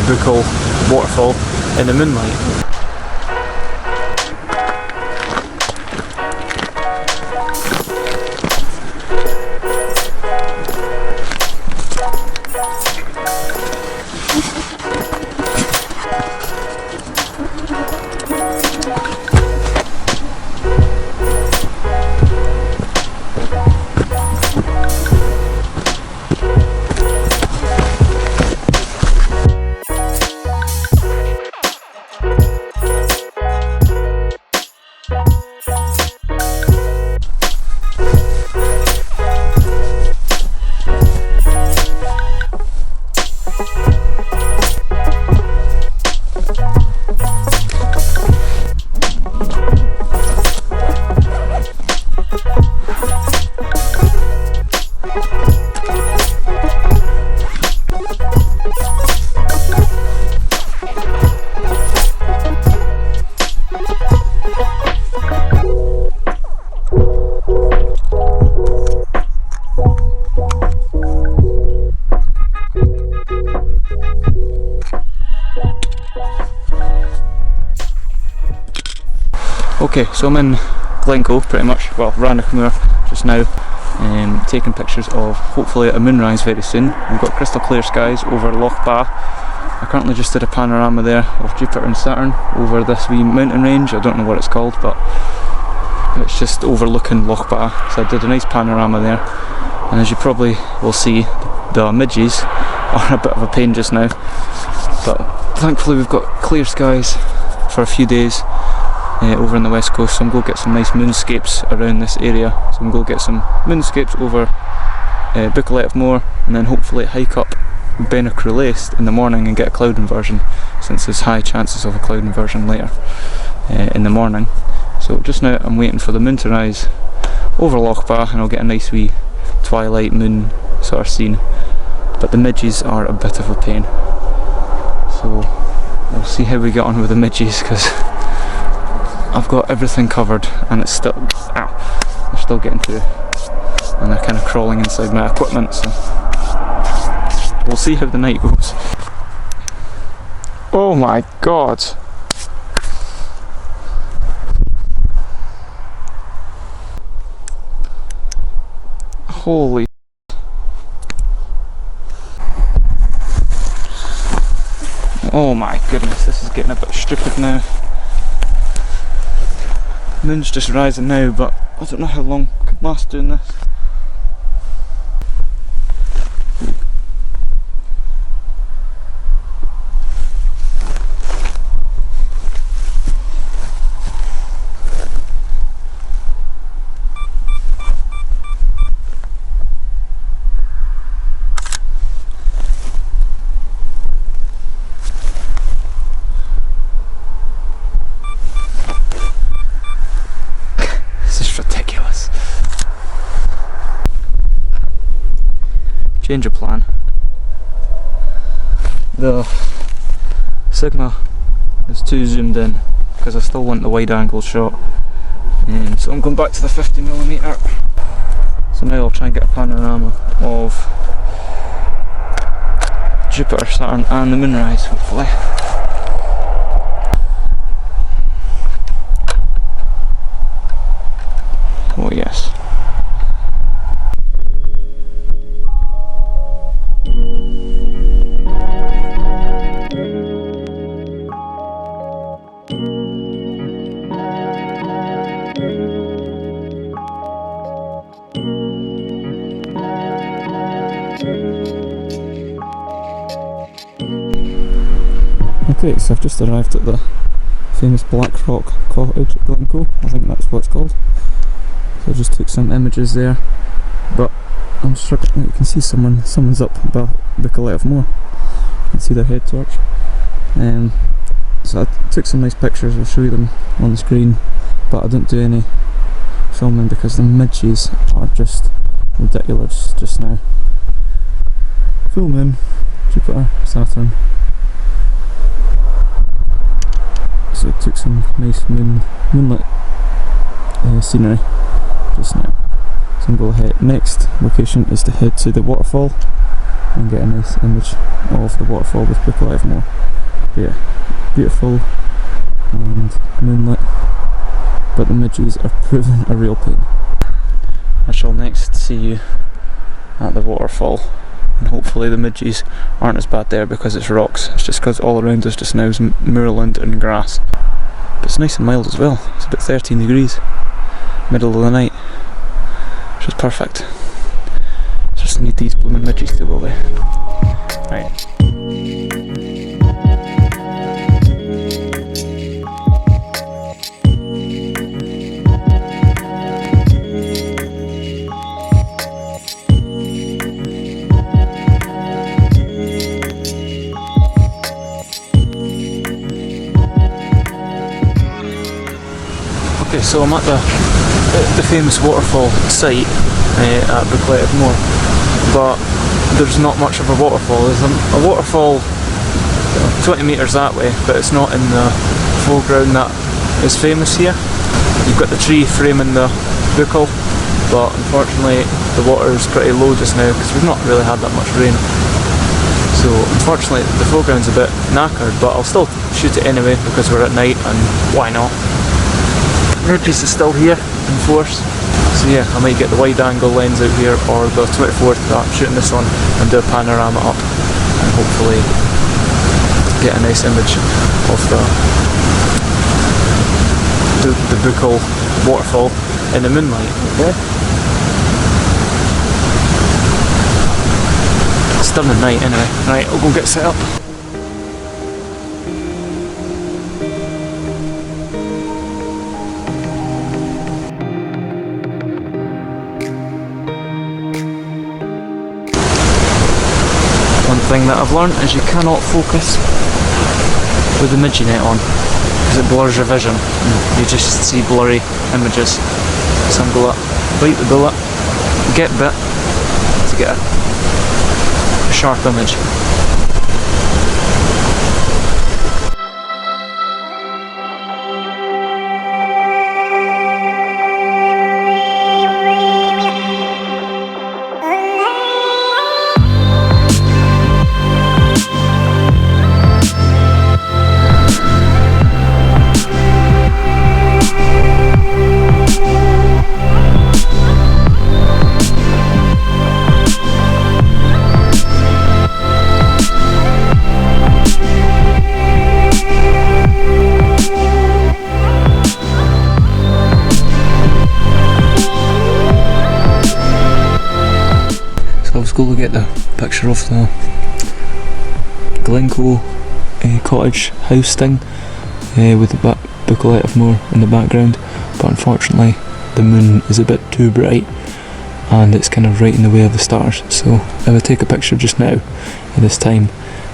Glencoe waterfall in the moonlight. Okay, so I'm in Glencoe pretty much, well, Rannochmoor just now, taking pictures of hopefully a moonrise very soon. We've got crystal clear skies over Loch Ba. I currently just did a panorama there of Jupiter and Saturn over this wee mountain range. I don't know what it's called, but it's just overlooking Loch Ba. So I did a nice panorama there, and as you probably will see, the midges are a bit of a pain just now, but thankfully we've got clear skies for a few days over on the west coast, so I'm going to get some nice moonscapes around this area. So I'm going to get some moonscapes over Moor, and then hopefully hike up Benacruelaist in the morning and get a cloud inversion, since there's high chances of a cloud inversion later in the morning. So just now I'm waiting for the moon to rise over Loch Ba, and I'll get a nice wee twilight moon sort of scene. But the midges are a bit of a pain, so we'll see how we get on with the midges, because I've got everything covered and it's still, they're still getting through, and they're kind of crawling inside my equipment, so we'll see how the night goes. Oh my god! Holy. Oh my goodness, this is getting a bit stupid now. Moon's just rising now, but I don't know how long I could last doing this. Change of plan. The Sigma is too zoomed in because I still want the wide angle shot, so I'm going back to the 50mm. So now I'll try and get a panorama of Jupiter, Saturn and the moonrise, hopefully. Oh yes. Okay, so I've just arrived at the famous Black Rock Cottage at Glencoe, I think that's what it's called. So I just took some images there, but I'm struggling. You can see someone's up about Moor. You can see their head torch. So I took some nice pictures, I'll show you them on the screen, but I didn't do any filming because the midges are just ridiculous just now. Full moon, Jupiter, Saturn. So I took some nice moonlit scenery just now. So I'm going to head, next location is to head to the waterfall and get a nice image of the waterfall with Buckle Out of Moor. Yeah, beautiful and moonlit, but the midges are proving a real pain. I shall next see you at the waterfall, and hopefully the midges aren't as bad there because it's rocks. It's just because all around us just now is moorland and grass. But it's nice and mild as well. It's about 13 degrees, middle of the night, which is perfect. Just need these blooming midges to go away. Right. Okay, so I'm at the famous waterfall site at Buckle Out of Moor, but there's not much of a waterfall. There's a waterfall 20 metres that way, but it's not in the foreground that is famous here. You've got the tree framing the Buckle, but unfortunately the water is pretty low just now because we've not really had that much rain. So unfortunately the foreground's a bit knackered, but I'll still shoot it anyway because we're at night and why not. Midges is still here in force, so yeah, I might get the wide angle lens out here or the 24th that I'm shooting this on and do a panorama up and hopefully get a nice image of the Buckle waterfall in the moonlight. Okay. Stunning night anyway. Right, I'll go get set up. One thing that I've learned is you cannot focus with the midgie net on because it blurs your vision and you just see blurry images. So I'm going to bite the bullet, get bit to get a sharp image. Go to get the picture of the Glencoe cottage house thing with the Buckle Out of Moor in the background, but unfortunately the moon is a bit too bright and it's kind of right in the way of the stars, so if I take a picture just now at this time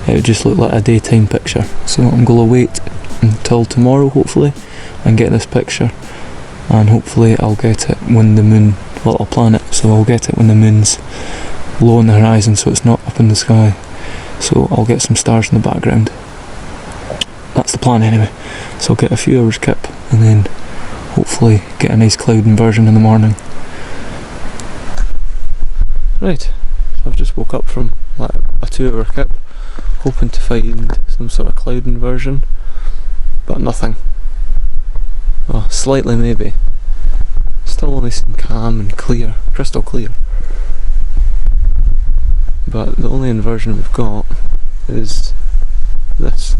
it would just look like a daytime picture. So I'm going to wait until tomorrow hopefully and get this picture, and hopefully I'll get it when the moon, well I'll plan it so I'll get it when the moon's low on the horizon so it's not up in the sky, so I'll get some stars in the background. That's the plan anyway, so I'll get a few hours kip and then hopefully get a nice cloud inversion in the morning. Right, so I've just woke up from like a 2-hour kip hoping to find some sort of cloud inversion, but nothing. Well, slightly maybe. Still only seem calm and clear, crystal clear. But the only inversion we've got is this.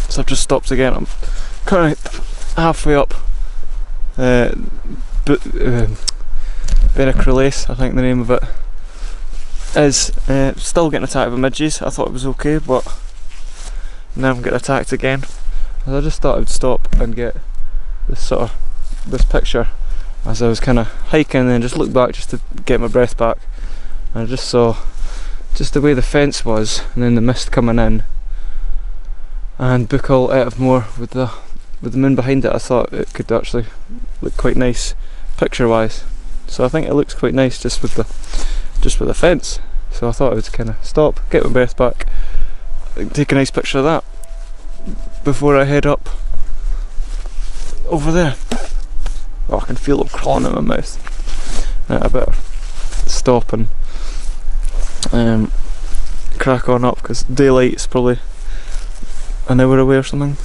So I've just stopped again. I'm currently halfway up Benacrelace, I think the name of it is. Still getting attacked by midges. I thought it was okay, but now I'm getting attacked again. So I just thought I would stop and get this picture as I was kind of hiking, and then just look back just to get my breath back. And I just saw just the way the fence was, and then the mist coming in, and Buckle Out of Moor with the moon behind it. I thought it could actually look quite nice picture wise. So I think it looks quite nice just with the fence. So I thought I would kind of stop, get my breath back, take a nice picture of that before I head up over there. Oh, I can feel it crawling in my mouth. I better stop and crack on up because daylight is probably an hour away or something.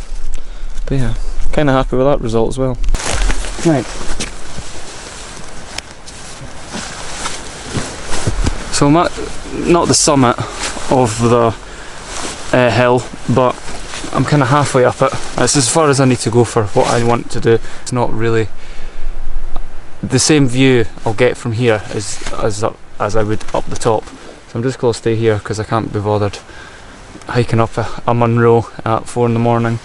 But yeah, kind of happy with that result as well. Right. So I'm at not the summit of the hill, but I'm kind of halfway up it. It's as far as I need to go for what I want to do. It's not really the same view I'll get from here as I would up the top. So I'm just going to stay here because I can't be bothered hiking up a Munro at 4 in the morning.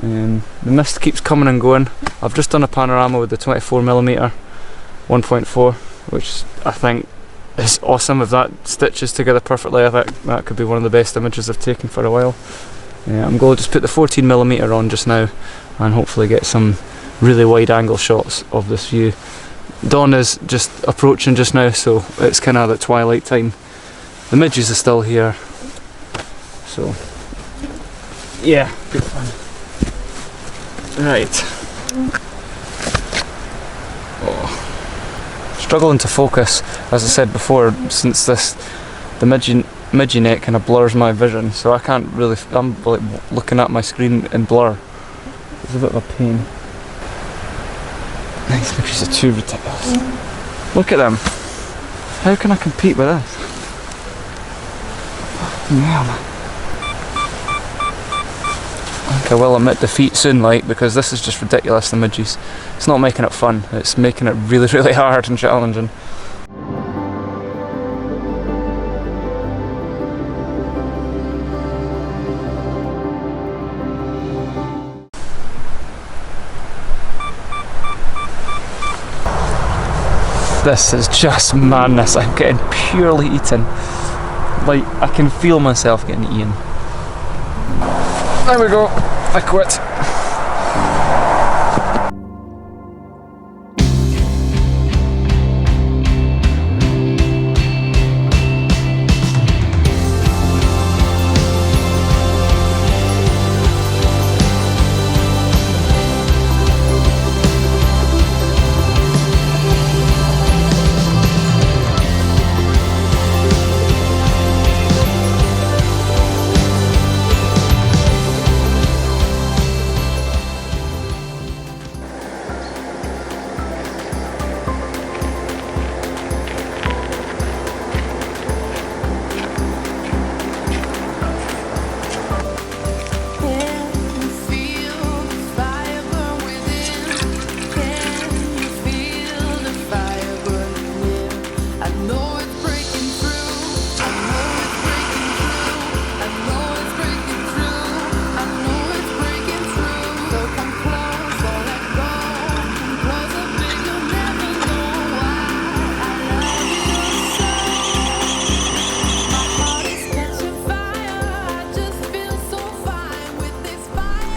The mist keeps coming and going. I've just done a panorama with the 24mm 1.4, which I think is awesome. If that stitches together perfectly, I think that could be one of the best images I've taken for a while. I'm going to just put the 14mm on just now and hopefully get some really wide angle shots of this view. Dawn is just approaching just now, so it's kind of at twilight time. The midges are still here, so yeah, good fun. Right. Oh. Struggling to focus, as I said before, since the midgie neck kind of blurs my vision, so I can't really, I'm like looking at my screen in blur. It's a bit of a pain. These pictures are too ridiculous. Look at them. How can I compete with this? Yeah. I think I will admit defeat soon, like, because this is just ridiculous, the midges. It's not making it fun, it's making it really, really hard and challenging. This is just madness. I'm getting purely eaten. Like, I can feel myself getting eaten. There we go. I quit.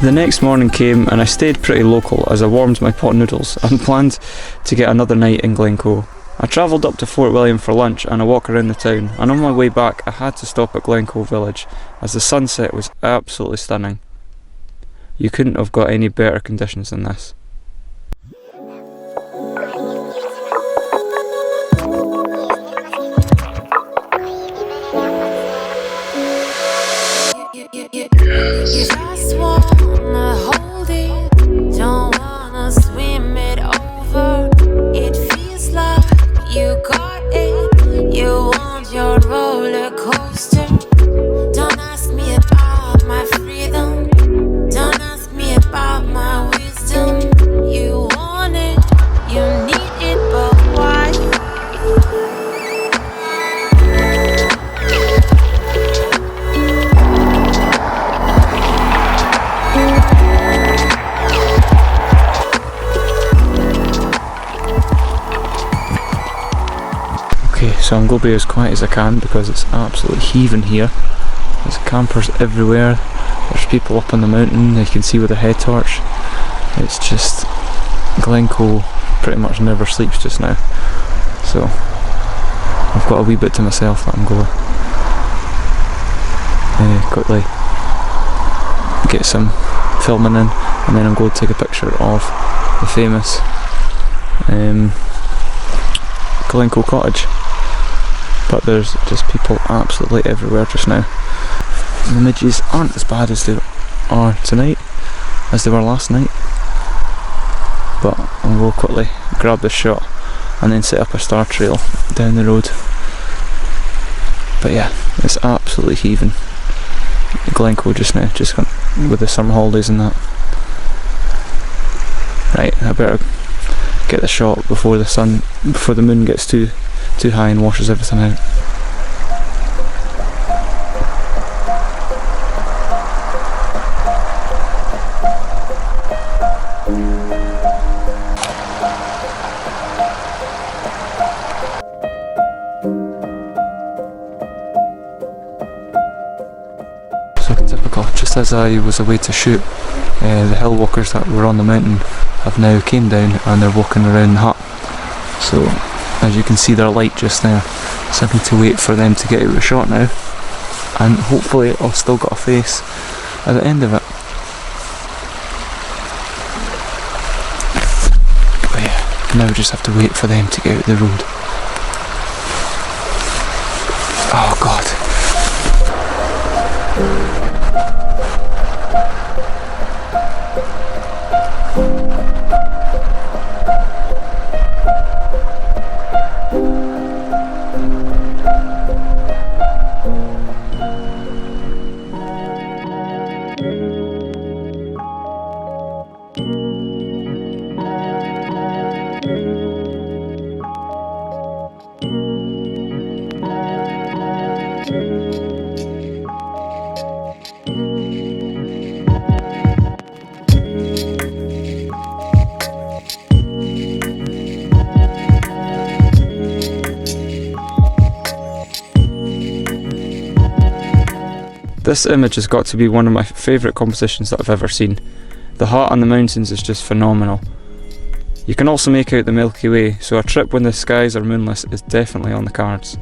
The next morning came and I stayed pretty local as I warmed my pot noodles and planned to get another night in Glencoe. I travelled up to Fort William for lunch and a walk around the town, and on my way back I had to stop at Glencoe village as the sunset was absolutely stunning. You couldn't have got any better conditions than this. So I'm going to be as quiet as I can because it's absolutely heaving here. There's campers everywhere, there's people up on the mountain, you can see with a head torch. It's just Glencoe pretty much never sleeps just now, so I've got a wee bit to myself that I'm going to quickly get some filming in, and then I'm going to take a picture of the famous Glencoe cottage. But there's just people absolutely everywhere just now. The midges aren't as bad as they are tonight, as they were last night, but I will quickly grab this shot and then set up a star trail down the road. But yeah, it's absolutely heaving. Glencoe just now, just with the summer holidays and that. Right, I better get the shot before the moon gets too high and washes everything out. So typical, just as I was away to shoot, the hill walkers that were on the mountain have now came down and they're walking around the hut. So as you can see, they're light just now, so I need to wait for them to get out of the shot now, and hopefully I'll still got a face at the end of it. But yeah, now we just have to wait for them to get out the road. Oh god. This image has got to be one of my favourite compositions that I've ever seen. The hut on the mountains is just phenomenal. You can also make out the Milky Way, so a trip when the skies are moonless is definitely on the cards.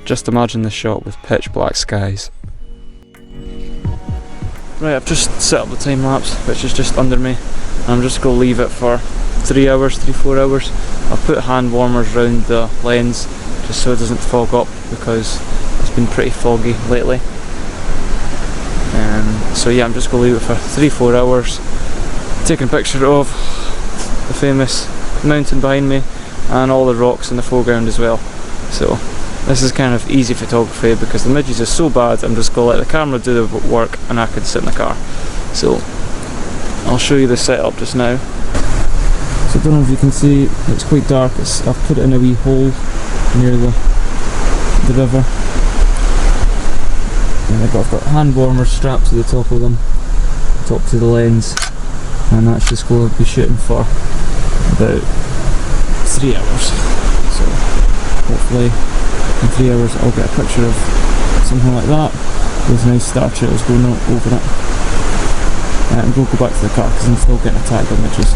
Just imagine this shot with pitch black skies. Right, I've just set up the time lapse, which is just under me, and I'm just going to leave it for 3 hours, 3-4 hours. I've put hand warmers around the lens just so it doesn't fog up, because it's been pretty foggy lately. So yeah, I'm just going to leave it for 3-4 hours, taking a picture of the famous mountain behind me and all the rocks in the foreground as well. So this is kind of easy photography because the midges is so bad. I'm just going to let the camera do the work and I can sit in the car. So I'll show you the setup just now. So I don't know if you can see, it's quite dark. I've put it in a wee hole near the river. And I've got hand warmers strapped to the top of them, top to the lens, and that's just going to be shooting for about 3 hours. So hopefully in 3 hours I'll get a picture of something like that with nice star trails going over it. And we'll go back to the car because I'm still getting attacked by midges.